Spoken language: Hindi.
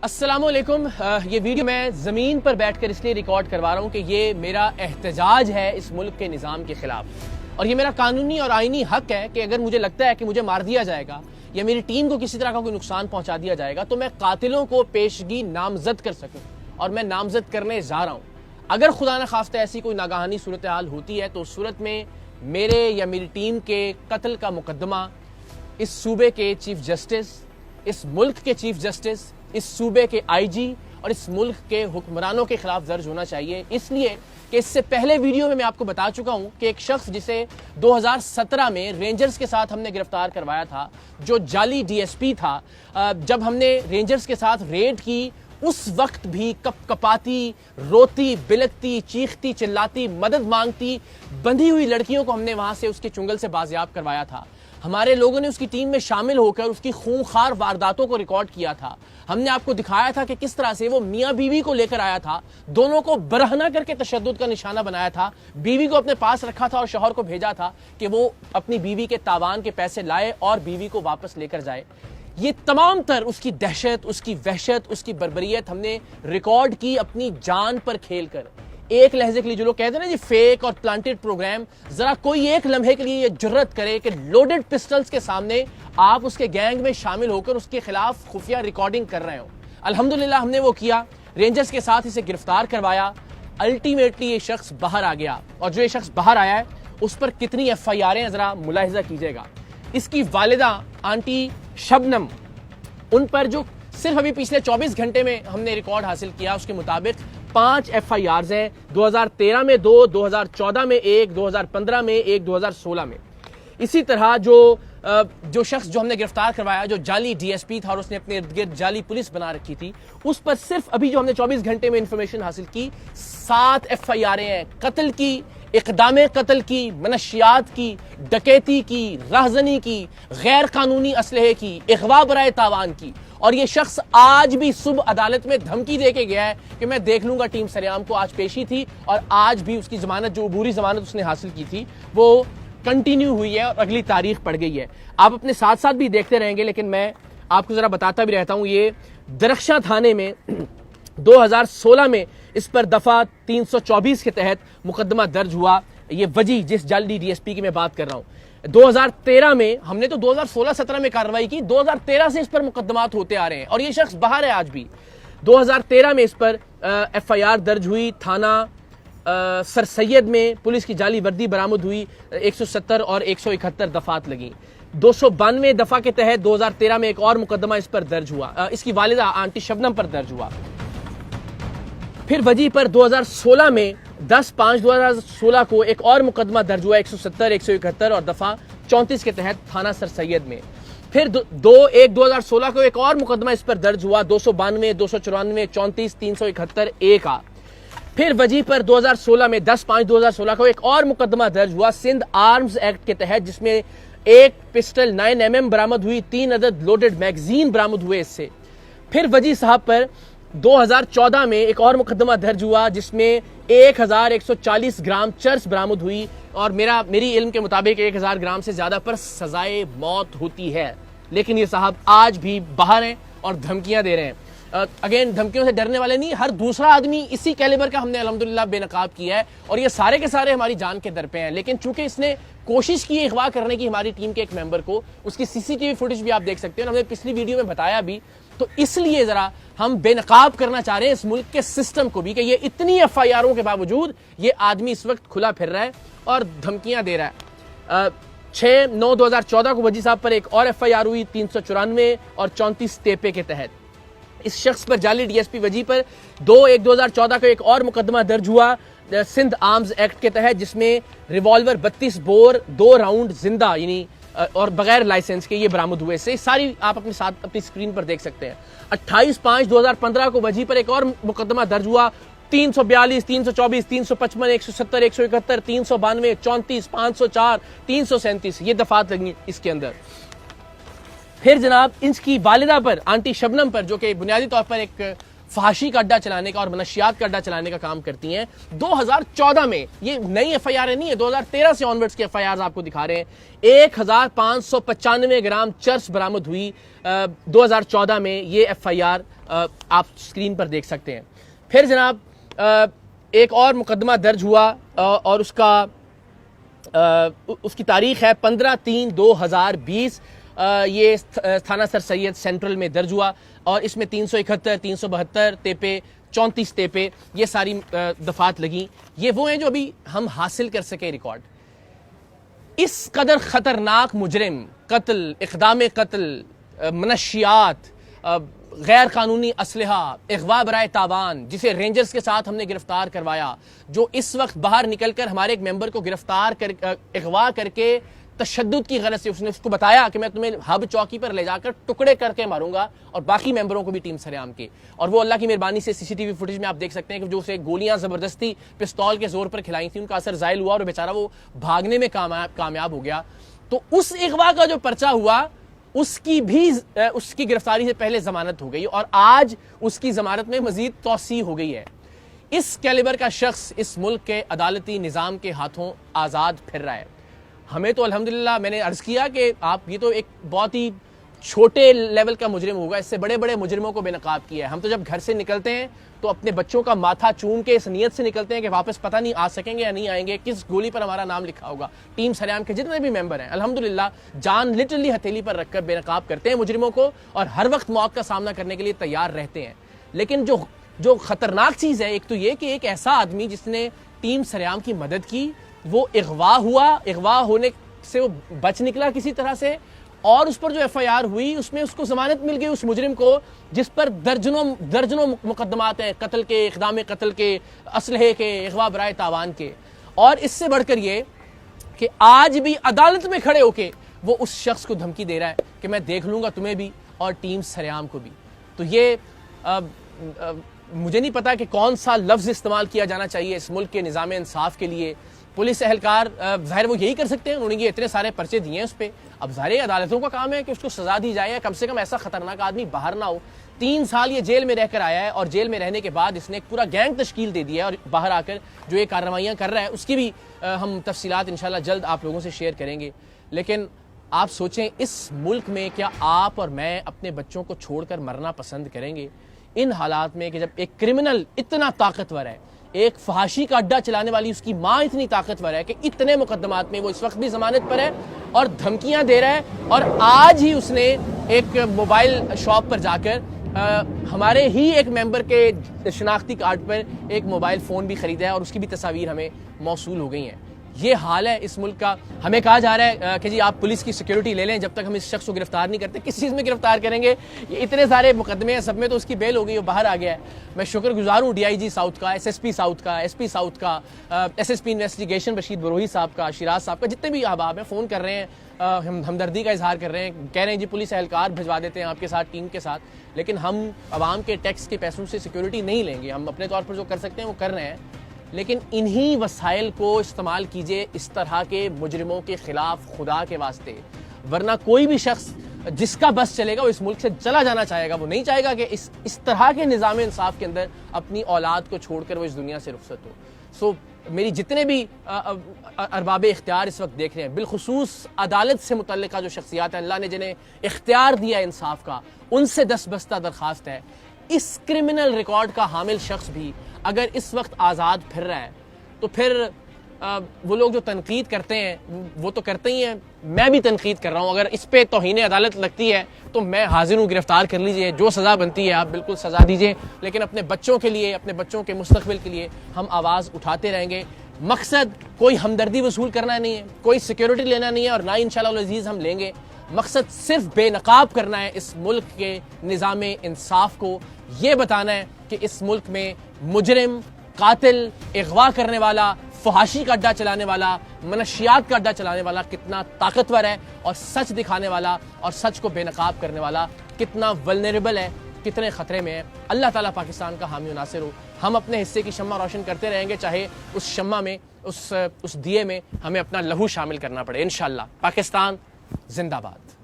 अस्सलामुअलैकुम। ये वीडियो मैं ज़मीन पर बैठकर इसलिए रिकॉर्ड करवा रहा हूँ कि ये मेरा एहतजाज है इस मुल्क के निज़ाम के ख़िलाफ़ और ये मेरा कानूनी और आईनी हक है कि अगर मुझे लगता है कि मुझे मार दिया जाएगा या मेरी टीम को किसी तरह का कोई नुकसान पहुँचा दिया जाएगा तो मैं कातिलों को पेशगी नामजद कर सकूँ और मैं नामजद करने जा रहा हूँ। अगर खुदा न खास्ता ऐसी कोई नागहानी सूरत हाल होती है तो उस सूरत में मेरे या मेरी टीम के कत्ल का मुकदमा इस सूबे के चीफ जस्टिस, इस मुल्क के चीफ जस्टिस, इस सूबे के आईजी और इस मुल्क के हुक्मरानों के खिलाफ दर्ज होना चाहिए। इसलिए कि इससे पहले वीडियो में मैं आपको बता चुका हूं कि एक शख्स जिसे 2017 में रेंजर्स के साथ हमने गिरफ्तार करवाया था, जो जाली डीएसपी था, जब हमने रेंजर्स के साथ रेड की उस वक्त भी कपकपाती, रोती, बिलकती, चीखती, चिल्लाती, मदद मांगती, बंधी हुई लड़कियों को हमने वहां से उसके चुंगल से बाजियाब करवाया था। हमारे लोगों ने उसकी टीम में शामिल होकर उसकी खूंखार वारदातों को रिकॉर्ड किया था। हमने आपको दिखाया था कि किस तरह से वो मियाँ बीवी को लेकर आया था, दोनों को बरहना करके तशद्दुद का निशाना बनाया था, बीवी को अपने पास रखा था और शौहर को भेजा था कि वो अपनी बीवी के तावान के पैसे लाए और बीवी को वापस लेकर जाए। ये तमाम तर उसकी दहशत, उसकी वहशत, उसकी बर्बरियत हमने रिकॉर्ड की अपनी जान पर खेल कर। एक लहजे के लिए जो लोग कहते हैं ना जी फेक और प्लांटेड प्रोग्राम, जरा कोई एक लम्हे के लिए ये जुर्रत करे कि लोडेड पिस्टल्स के सामने आप उसके गैंग में शामिल होकर उसके खिलाफ खुफिया रिकॉर्डिंग कर रहे हो। अल्हम्दुलिल्लाह हमने वो किया, रेंजर्स के साथ इसे गिरफ्तार करवाया। अल्टीमेटली ये शख्स बाहर आ गया और जो ये शख्स बाहर आया है उस पर कितनी एफआईआरें जरा मुलाहिजा कीजिएगा। इसकी वालिदा आंटी शबनम, उन पर जो सिर्फ अभी पिछले 24 घंटे में हमने रिकॉर्ड हासिल किया उसके मुताबिक 5 एफआईआर्स हैं। 2013 में 2, 2014 में 1, 2015 में 1, 2016 में। इसी तरह जो शख्स जो हमने गिरफ्तार करवाया, जो जाली डीएसपी था और उसने अपने इर्द गिर्द जाली पुलिस बना रखी थी, उस पर सिर्फ अभी जो हमने 24 घंटे में इंफॉर्मेशन हासिल की 7 एफआईआरें हैं। कत्ल की, इक़दामे कत्ल की, मनशियात की, डकैती की, राहजनी की, गैर कानूनी असलहे की, अगवा बराए तावान की। और ये शख्स आज भी सुबह अदालत में धमकी दे के गया है कि मैं देख लूंगा टीम सरेआम को। आज पेशी थी और आज भी उसकी जमानत, जो अबूरी जमानत उसने हासिल की थी, वो कंटिन्यू हुई है और अगली तारीख पड़ गई है। आप अपने साथ साथ भी देखते रहेंगे, लेकिन मैं आपको जरा बताता भी रहता हूं। ये दरख्शां थाने में 2016 में इस पर दफा 324 के तहत मुकदमा दर्ज हुआ। ये वजी जिस जाली डीएसपी की मैं बात कर रहा हूं, 2013 में हमने तो 2016-17 में कार्रवाई की, 2013 से इस पर मुकदमात होते आ रहे हैं और ये शख्स बाहर है आज भी। 2013 में इस पर एफआईआर दर्ज हुई, थाना सर सैयद में पुलिस की जाली वर्दी बरामद हुई, 170 और 171 दफात लगी। 292 दफा के तहत 2013 में एक और मुकदमा इस पर दर्ज हुआ, इसकी वालिदा आंटी शबनम पर दर्ज हुआ। फिर वजी पर 2016 में 10/5/2016 को एक और मुकदमा दर्ज हुआ, 170, 171 और दफा 34 के तहत थाना सर सैयद में। फिर 2/1/2016 को एक और मुकदमा इस पर दर्ज हुआ, 292, 294, 34, 371 ए का। फिर वजी पर 2016 में 10/5/2016 को एक और मुकदमा दर्ज हुआ सिंध आर्म्स एक्ट के तहत, जिसमें एक पिस्टल 9mm बरामद हुई, 3 अदद लोडेड मैगजीन बरामद हुए इससे। फिर वजी साहब पर 2014 में एक और मुकदमा दर्ज हुआ जिसमें 1140 ग्राम चर्स बरामद हुई और मेरी इल्म के मुताबिक 1000 ग्राम से ज्यादा पर सजाए मौत होती है। लेकिन ये साहब आज भी बाहर हैं और धमकियां दे रहे हैं। अगेन, धमकियों से डरने वाले नहीं, हर दूसरा आदमी इसी कैलिबर का हमने अल्हम्दुलिल्लाह बेनकाब किया है और ये सारे के सारे हमारी जान के दर पे हैं। लेकिन चूंकि इसने कोशिश की अगवा करने की हमारी टीम के एक मेंबर को, उसकी सीसीटीवी फुटेज भी आप देख सकते हैं, हमने पिछली वीडियो में बताया भी, तो इसलिए जरा हम बेनकाब करना चाह रहे हैं इस मुल्क के सिस्टम को भी कि ये इतनी एफआईआरों के बावजूद ये आदमी इस वक्त खुला फिर रहा है और धमकियां दे रहा है। 6/9/2014 को वजी साहब पर एक और एफआईआर हुई, 394 और 34 तेपे के तहत। इस शख्स पर, जाली डीएसपी वजी पर 2/1/2014 को एक और मुकदमा दर्ज हुआ सिंध आर्म्स एक्ट के तहत, जिसमें रिवॉल्वर 32 बोर 2 राउंड जिंदा यानी और बगैर लाइसेंस के ये बरामद हुए। से सारी आप अपने साथ अपनी स्क्रीन पर देख सकते हैं। 28/5/2015 को वजी पर एक और मुकदमा दर्ज हुआ, 342, 324, 355, 170, 171, 392, 34, 504, 337 ये दफात लगी इसके अंदर। फिर जनाब इसकी वालिदा पर, आंटी शबनम पर, जो कि बुनियादी तौर पर एक फहाशी का अड्डा चलाने का और मनशियात का अड्डा चलाने का काम करती हैं, 2014 में, ये नई एफआईआर नहीं है, 2013 से ऑनवर्ड्स की एफआईआर आपको दिखा रहे हैं, 1595 ग्राम चर्स बरामद हुई 2014 में। ये एफआईआर आप स्क्रीन पर देख सकते हैं। फिर जनाब एक और मुकदमा दर्ज हुआ और उसकी तारीख है 15/3/2020। ये थाना सर सैयद सेंट्रल में दर्ज हुआ और इसमें 371, 372 तेपे, 34 तेपे ये सारी दफात लगी। ये वो हैं जो अभी हम हासिल कर सके रिकॉर्ड। इस कदर खतरनाक मुजरिम, कत्ल, इक़दाम कत्ल, मनशियात, गैर कानूनी असलहा, अगवा बराए तावान, जिसे रेंजर्स के साथ हमने गिरफ्तार करवाया, जो इस वक्त बाहर निकलकर हमारे एक मेंबर को गिरफ्तार कर अगवा करके तशद्दुद की गरज से उसने उसको बताया कि मैं तुम्हें हब चौकी पर ले जाकर टुकड़े करके मारूंगा और बाकी मेंबरों को भी टीम सरेआम के। और वो अल्लाह की मेहरबानी से सीसीटीवी फुटेज में आप देख सकते हैं कि जो उसे गोलियां जबरदस्ती पिस्तौल के जोर पर खिलाई थी, उनका असर जायल हुआ और बेचारा वो भागने में कामयाब हो गया। तो उस अगवा का जो पर्चा हुआ उसकी गिरफ्तारी से पहले जमानत हो गई और आज उसकी जमानत में मजीद तौसी हो गई है। इस कैलिबर का शख्स इस मुल्क के अदालती निज़ाम के हाथों आज़ाद फिर रहा है। हमें तो अल्हम्दुलिल्लाह, मैंने अर्ज़ किया कि आप ये तो एक बहुत ही छोटे लेवल का मुजरिम होगा, इससे बड़े बड़े मुजरिमों को बेनकाब किया है। हम तो जब घर से निकलते हैं तो अपने बच्चों का माथा चूम के इस नीयत से निकलते हैं कि वापस पता नहीं आ सकेंगे या नहीं आएंगे, किस गोली पर हमारा नाम लिखा होगा। टीम सरेआम के जितने भी मेंबर हैं अल्हम्दुलिल्लाह जान लिटरली हथेली पर रखकर बेनकाब करते हैं मुजरिमों को और हर वक्त मौत का सामना करने के लिए तैयार रहते हैं। लेकिन जो खतरनाक चीज़ है, एक तो ये कि एक ऐसा आदमी जिसने टीम सरेआम की मदद की, वो अगवा हुआ, अगवा होने से वो बच निकला किसी तरह से, और उस पर जो FIR हुई उसमें उसको जमानत मिल गई उस मुजरिम को जिस पर दर्जनों मुकदमात हैं, कत्ल के, इक़दाम कत्ल के, असलहे के, अगवा बराए तावान के। और इससे बढ़कर ये कि आज भी अदालत में खड़े होके वो उस शख्स को धमकी दे रहा है कि मैं देख लूंगा तुम्हें भी और टीम सरेआम को भी। तो ये मुझे नहीं पता कि कौन सा लफ्ज़ इस्तेमाल किया जाना चाहिए इस मुल्क के निज़ाम इंसाफ के लिए। पुलिस एहलकार ज़ाहिर वो यही कर सकते हैं, उन्होंने ये इतने सारे पर्चे दिए हैं उस पर। अब ज़ाहिर अदालतों का काम है कि उसको सज़ा दी जाए, कम से कम ऐसा खतरनाक आदमी बाहर ना हो। 3 साल ये जेल में रहकर आया है और जेल में रहने के बाद इसने एक पूरा गैंग तश्कील दे दिया है और बाहर आकर जो ये कार्रवाइयाँ कर रहा है उसकी भी हम तफसीलात इंशाल्लाह जल्द आप लोगों से शेयर करेंगे। लेकिन आप सोचें, इस मुल्क में क्या आप और मैं अपने बच्चों को छोड़कर मरना पसंद करेंगे इन हालात में कि जब एक क्रिमिनल इतना ताकतवर है, एक फहाशी का अड्डा चलाने वाली उसकी माँ इतनी ताकतवर है कि इतने मुकदमात में वो इस वक्त भी जमानत पर है और धमकियां दे रहा है। और आज ही उसने एक मोबाइल शॉप पर जाकर हमारे ही एक मेंबर के शनाख्ती कार्ड पर एक मोबाइल फ़ोन भी ख़रीदा है और उसकी भी तस्वीर हमें मौसूल हो गई हैं। ये हाल है इस मुल्क का। हमें कहा जा रहा है कि जी आप पुलिस की सिक्योरिटी ले लें जब तक हम इस शख्स को गिरफ्तार नहीं करते। किस चीज़ में गिरफ्तार करेंगे? ये इतने सारे मुकदमे हैं, सब में तो उसकी बेल हो गई, वो बाहर आ गया है। मैं शुक्रगुजार हूँ DIG साउथ का, SSP साउथ का, SP साउथ का, SSP इन्वेस्टिगेशन बशीर बरोही साहब का, शिराज साहब का, जितने भी अहबाब हैं फ़ोन कर रहे हैं, हमदर्दी का इजहार कर रहे हैं, कह रहे हैं जी पुलिस एहलकार भिजवा देते हैं आपके साथ, टीम के साथ। लेकिन हम आवाम के टैक्स के पैसों से सिक्योरिटी नहीं लेंगे। हम अपने तौर पर जो कर सकते हैं वो कर रहे हैं, लेकिन इन्हीं वसाइल को इस्तेमाल कीजिए इस तरह के मुजरिमों के खिलाफ खुदा के वास्ते। वरना कोई भी शख्स जिसका बस चलेगा वो इस मुल्क से चला जाना चाहेगा। वो नहीं चाहेगा कि इस तरह के निज़ाम इंसाफ के अंदर अपनी औलाद को छोड़कर वो इस दुनिया से रुखसत हो। सो मेरी जितने भी अरबाब इख्तियार इस वक्त देख रहे हैं, बिलखुसूस अदालत से मुतल्लिका जो शख्सियात हैं, अल्लाह ने जिन्हें इख्तियार दिया इंसाफ का, उनसे दस्तबस्ता दरख्वास्त है, इस क्रिमिनल रिकॉर्ड का हामिल शख्स भी अगर इस वक्त आज़ाद फिर रहा है तो फिर वो लोग जो तनकीद करते हैं वो तो करते ही हैं, मैं भी तनकीद कर रहा हूँ। अगर इस पे तौहीन अदालत लगती है तो मैं हाजिर हूँ, गिरफ्तार कर लीजिए, जो सज़ा बनती है आप बिल्कुल सज़ा दीजिए। लेकिन अपने बच्चों के लिए, अपने बच्चों के मुस्तकबिल के लिए हम आवाज़ उठाते रहेंगे। मकसद कोई हमदर्दी वसूल करना नहीं है, कोई सिक्योरिटी लेना नहीं है और ना इंशाअल्लाह अज़ीज़ हम लेंगे। मकसद सिर्फ बेनकाब करना है इस मुल्क के निज़ाम इंसाफ को, ये बताना है कि इस मुल्क में मुजरिम, कातिल, अगवा करने वाला, फहाशी का अड्डा चलाने वाला, मनशियात का अड्डा चलाने वाला कितना ताकतवर है और सच दिखाने वाला और सच को बेनकाब करने वाला कितना वल्नरेबल है, कितने ख़तरे में है। अल्लाह ताला पाकिस्तान का हामी नासिर हो। हम अपने हिस्से की शम्मा रोशन करते रहेंगे, चाहे उस शम्मा में, उस दिए में हमें अपना लहू शामिल करना पड़े। इंशाअल्लाह। पाकिस्तान जिंदाबाद।